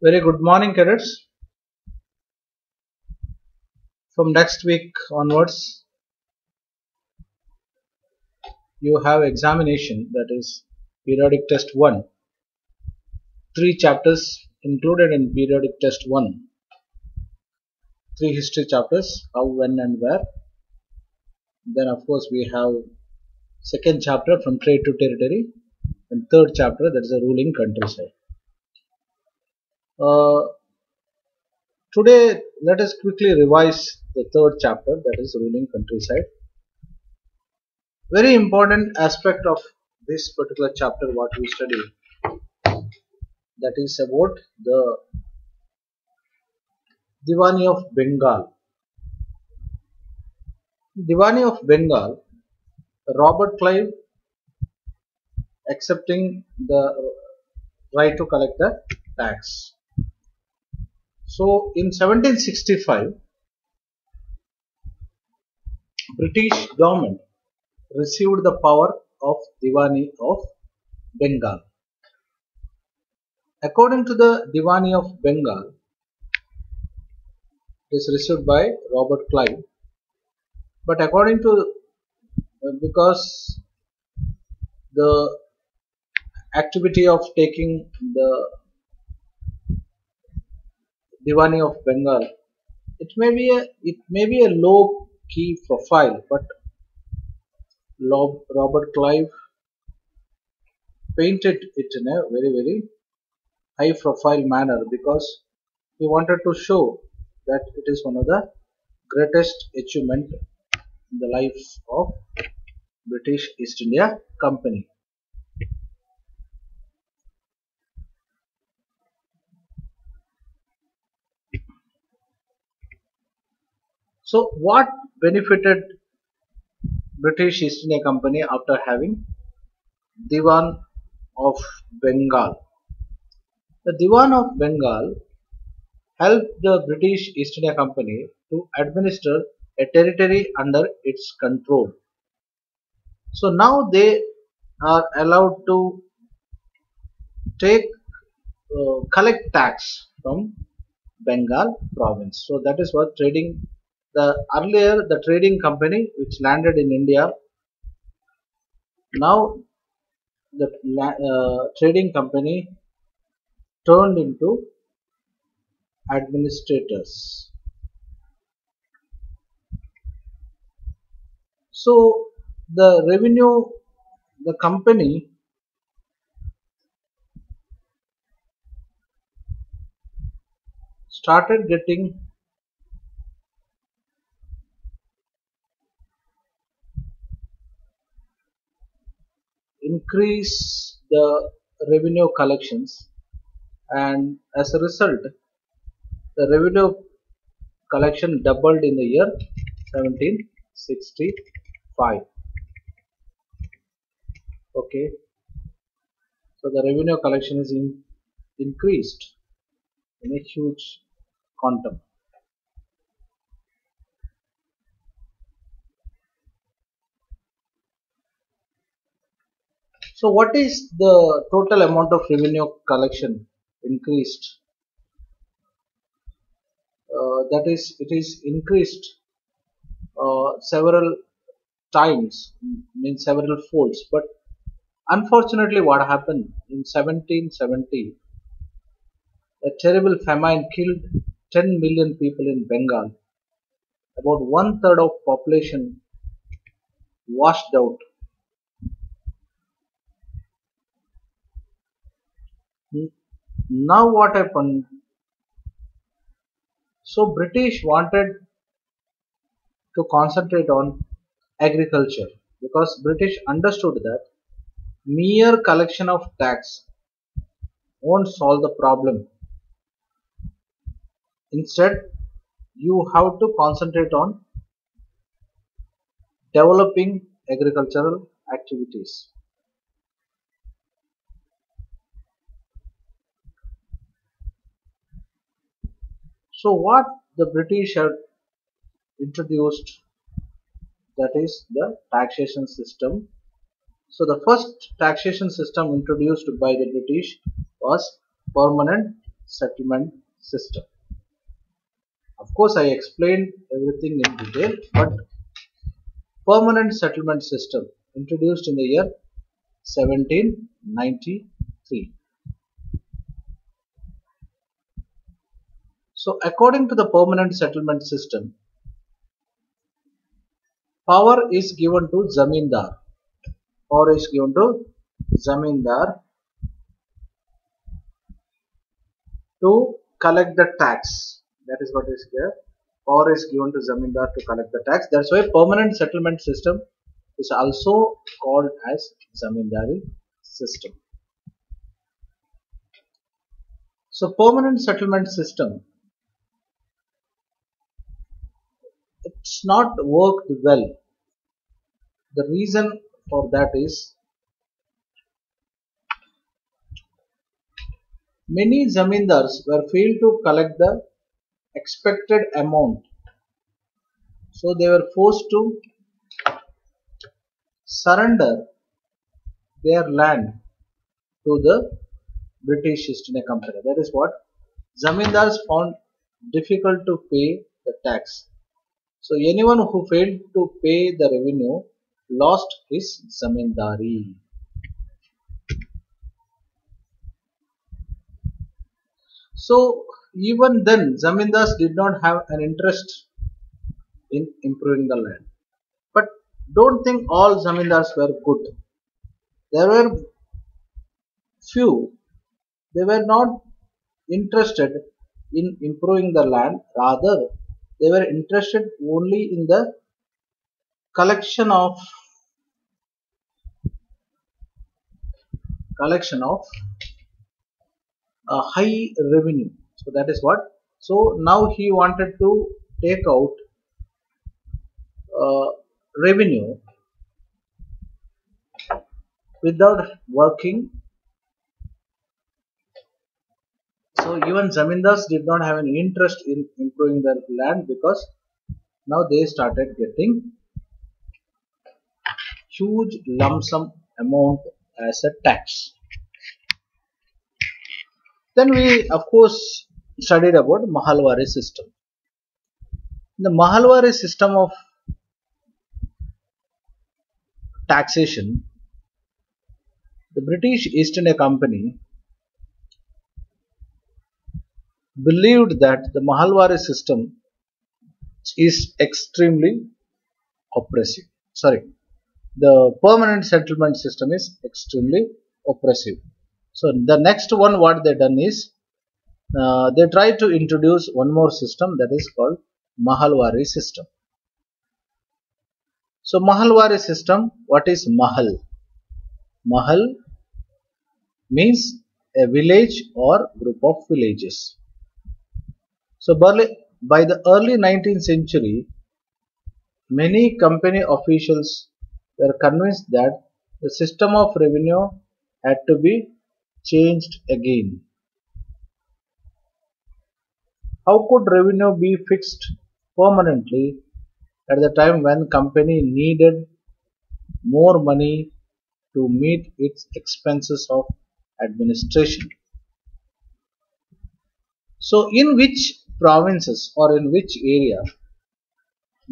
Very good morning, cadets. From next week onwards, you have examination, that is periodic test 1. 3 chapters included in periodic test 1. 3 history chapters, how, when and where. Then of course we have second chapter from trade to territory, and third chapter, that is a ruling countryside. Today let us quickly revise the third chapter, that is ruling countryside. Very important aspect of this particular chapter what we study, that is about the Diwani of Bengal. Diwani of Bengal, Robert Clive accepting the right to collect the tax. So in 1765, British government received the power of Diwani of Bengal. According to the Diwani of Bengal, it is received by Robert Clive, but according to because the activity of taking the Diwani of Bengal, it may be a low key profile, but Robert Clive painted it in a very high profile manner because he wanted to show that it is one of the greatest achievement in the life of British East India Company. So what benefited British East India Company after having Diwan of Bengal? The Diwan of Bengal helped the British East India Company to administer a territory under its control. So now they are allowed to collect tax from Bengal province. So that is what trading. Earlier the trading company which landed in India, now the trading company turned into administrators. So the company started getting increase the revenue collections, and as a result the revenue collection doubled in the year 1765. Okay, so the revenue collection is increased in a huge quantum. So what is the total amount of revenue collection increased? That is, it is increased several times, means several folds. But unfortunately, what happened in 1770? A terrible famine killed 10 million people in Bengal. About 1/3 of population washed out. Now what happened? So British wanted to concentrate on agriculture because British understood that mere collection of tax won't solve the problem. Instead, you have to concentrate on developing agricultural activities. So what the British had introduced, that is the taxation system, So the first taxation system introduced by the British was permanent settlement system. Of course, I explained everything in detail, but permanent settlement system introduced in the year 1793. So according to the permanent settlement system, power is given to zamindar. Power is given to zamindar to collect the tax. That is what is here. Power is given to zamindar to collect the tax. That's why permanent settlement system is also called as zamindari system. So permanent settlement system, it's not worked well. The reason for that is many zamindars were failed to collect the expected amount, so they were forced to surrender their land to the British East India Company. That is what zamindars found difficult to pay the tax. So anyone who failed to pay the revenue lost his zamindari. So even then, zamindars did not have an interest in improving the land. But don't think all zamindars were good. There were few, they were not interested in improving the land, rather they were interested only in the collection of a high revenue. So that is what. So now he wanted to take out revenue without working. So even zamindars did not have any interest in improving the land, because now they started getting huge lump sum amount as a tax. Then we of course studied about Mahalwari system. The Mahalwari system of taxation, the British East India Company believed that the Mahalwari system is extremely oppressive. Sorry, the permanent settlement system is extremely oppressive. So the next one what they done is they tried to introduce one more system, that is called Mahalwari system. So Mahalwari system, what is Mahal? Mahal means a village or group of villages. So by the early 19th century, many company officials were convinced that the system of revenue had to be changed again. How could revenue be fixed permanently at the time when company needed more money to meet its expenses of administration? So in which provinces or in which area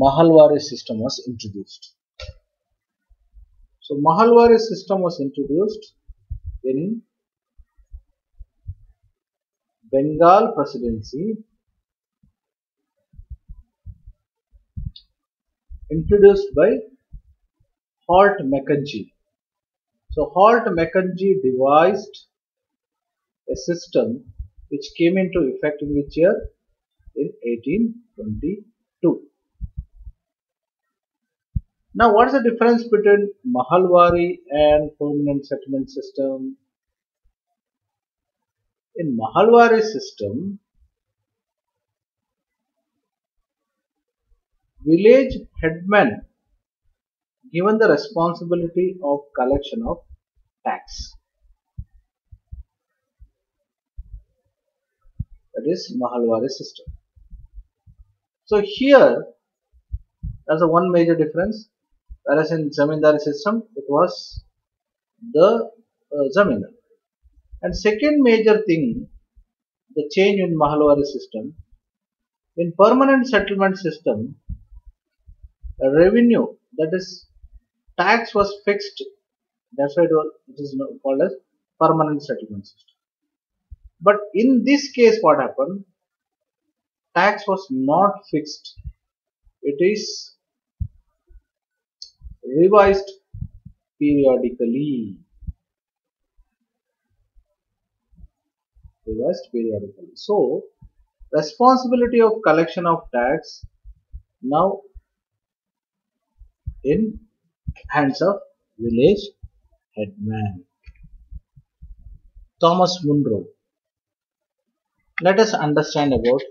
Mahalwari system was introduced? So Mahalwari system was introduced in Bengal Presidency, introduced by Halt Mackenzie. So Halt Mackenzie devised a system which came into effect in which year? In 1822. Now what is the difference between Mahalwari and permanent settlement system? In Mahalwari system, village headmen given the responsibility of collection of tax. That is Mahalwari system. So here there's a one major difference, whereas in Zamindari system it was the zamindar. And second major thing, the change in Mahalwari system. In permanent settlement system, revenue, that is tax, was fixed. That's why it is called as permanent settlement system. But in this case, what happened? Tax was not fixed. It is revised periodically. So, responsibility of collection of tax now in hands of village headman. Thomas Monroe. Let us understand about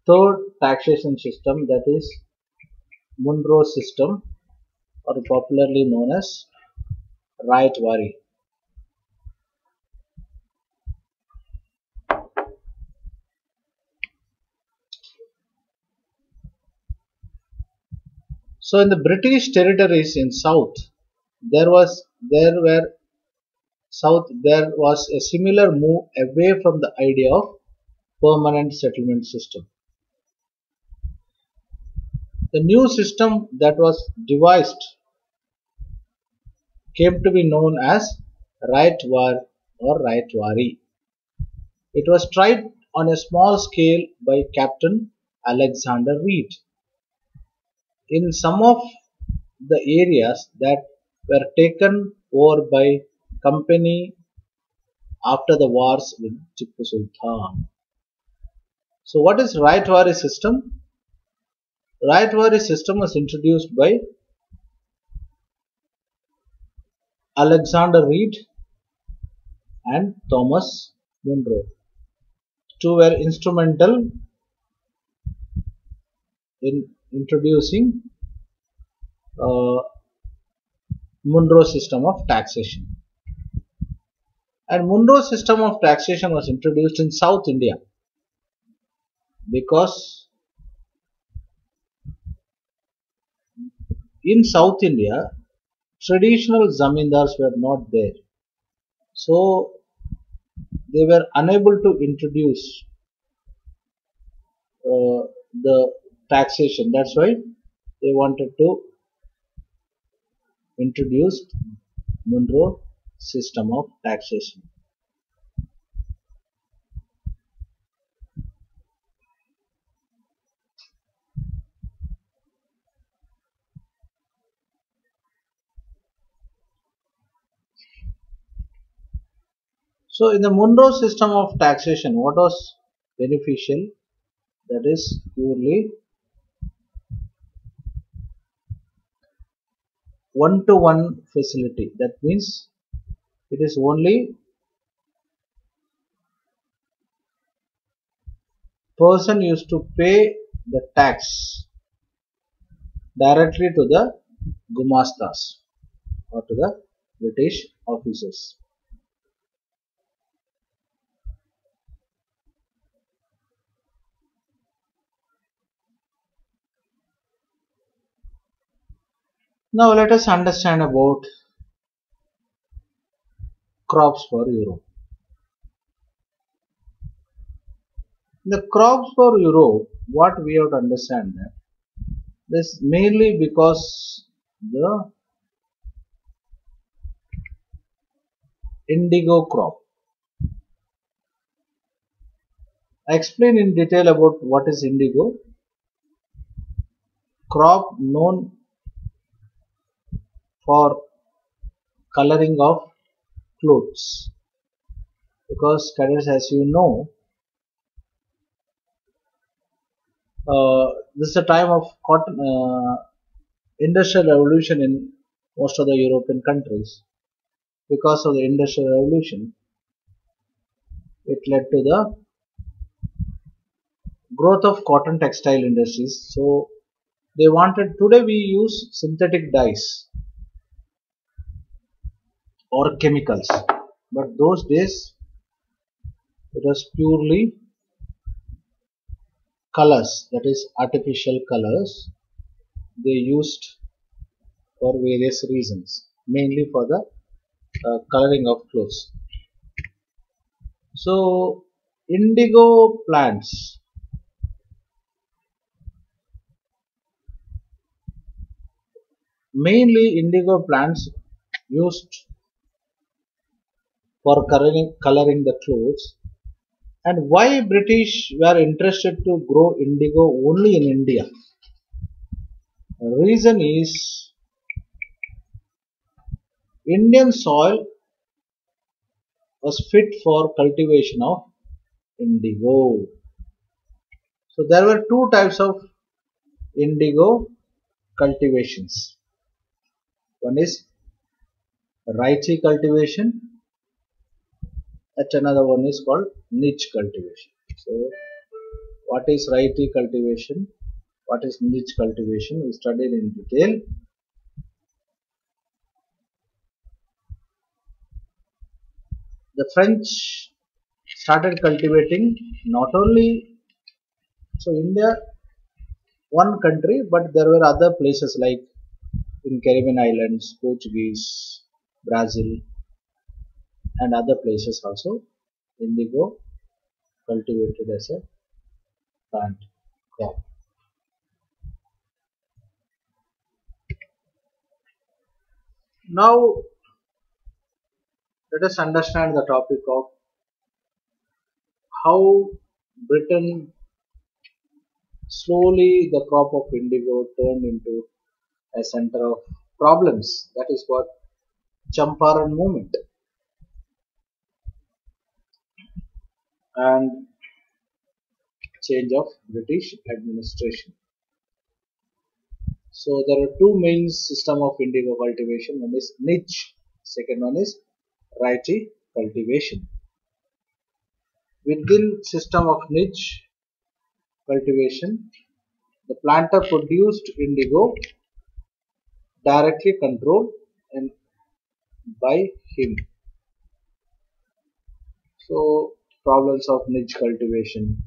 third taxation system, that is Monroe System, or popularly known as Mahalwari. So in the British territories in South, there was a similar move away from the idea of permanent settlement system. The new system that was devised came to be known as Mahalwari or Mahalwari. It was tried on a small scale by Captain Alexander Reed. In some of the areas that were taken over by company after the wars with Tipu Sultan. So what is Mahalwari system? Mahalwari system was introduced by Alexander Reed and Thomas Monroe. Two were instrumental in introducing Monroe system of taxation. And Monroe system of taxation was introduced in South India because in South India traditional zamindars were not there. So they were unable to introduce the taxation. That's why they wanted to introduce Monroe system of taxation. So in the Monroe system of taxation, what was beneficial? That is purely one-to-one facility. That means it is only person used to pay the tax directly to the gumastas or to the British officers. Now let us understand about crops for Europe. The crops for Europe, what we have to understand that this mainly because the indigo crop. I explain in detail about what is indigo. Crop known for coloring of clothes, because cadets, as you know, this is a time of cotton, industrial revolution in most of the European countries. Because of the industrial revolution, it led to the growth of cotton textile industries. So they wanted, today we use synthetic dyes or chemicals, but those days it was purely colors, that is artificial colors they used for various reasons, mainly for the coloring of clothes. So indigo plants, mainly indigo plants used for coloring the clothes. And why British were interested to grow indigo only in India? Reason is Indian soil was fit for cultivation of indigo. So there were two types of indigo cultivations. One is Raichi cultivation, and another one is called niche cultivation. So what is Raichi cultivation? What is niche cultivation? We studied in detail. The French started cultivating not only so India one country, but there were other places like in Caribbean islands, Portuguese, Brazil, and other places also indigo cultivated as a plant crop. Now let us understand the topic of how Britain slowly the crop of indigo turned into a center of problems. That is what Champaran movement and change of British administration. So there are two main system of indigo cultivation. One is niche, second one is Raichi cultivation. Within system of niche cultivation, the planter produced indigo directly controlled and by him. So problems of niche cultivation.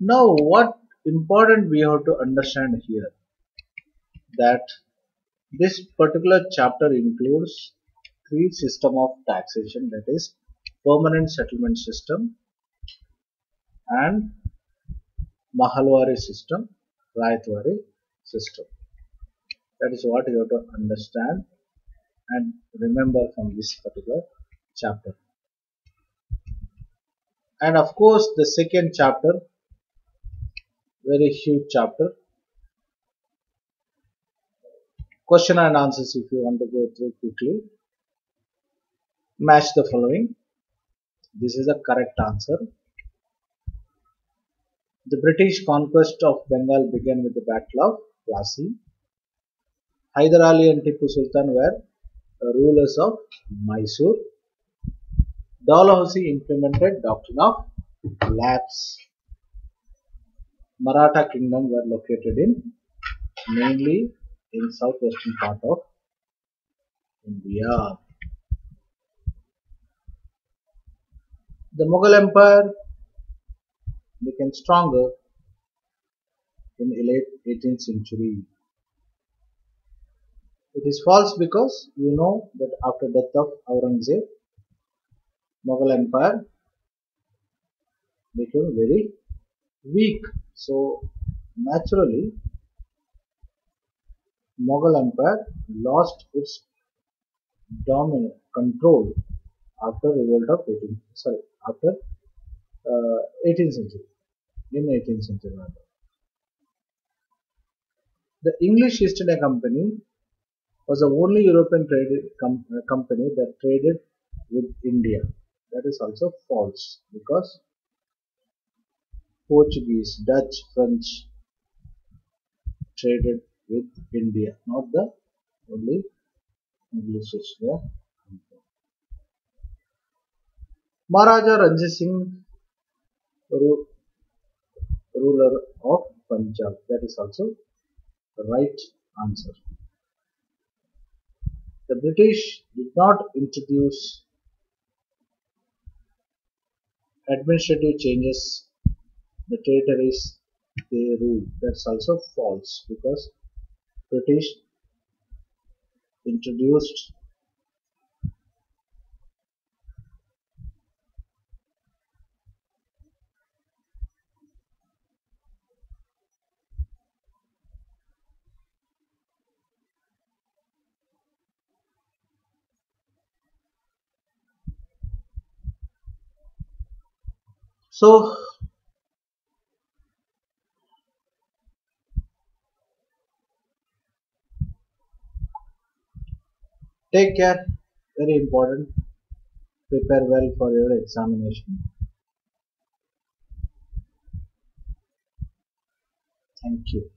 Now what important we have to understand here that this particular chapter includes three system of taxation, that is permanent settlement system and Mahalwari system, Mahalwari system. That is what you have to understand and remember from this particular chapter. And of course the second chapter, very huge chapter, question and answers if you want to go through quickly. Match the following. This is the correct answer. The British conquest of Bengal began with the Battle of Plassey. Hyder Ali and Tipu Sultan were rulers of Mysore. Dalhousie implemented doctrine of lapse. Maratha kingdom were located in mainly in southwestern part of India. The Mughal Empire became stronger in late 18th century. It is false because you know that after death of Aurangzeb, Mughal Empire became very weak. So naturally, Mughal Empire lost its dominant control after revolt of 18th, sorry, after 18th century, in 18th century. The English East India Company was the only European company that traded with India. That is also false because Portuguese, Dutch, French traded with India, not the only English East India Company. Maharaja Ranjit Singh, ruler of Punjab. That is also the right answer. The British did not introduce administrative changes the territories they ruled. That's also false because British introduced. So take care, very important. Prepare well for your examination. Thank you.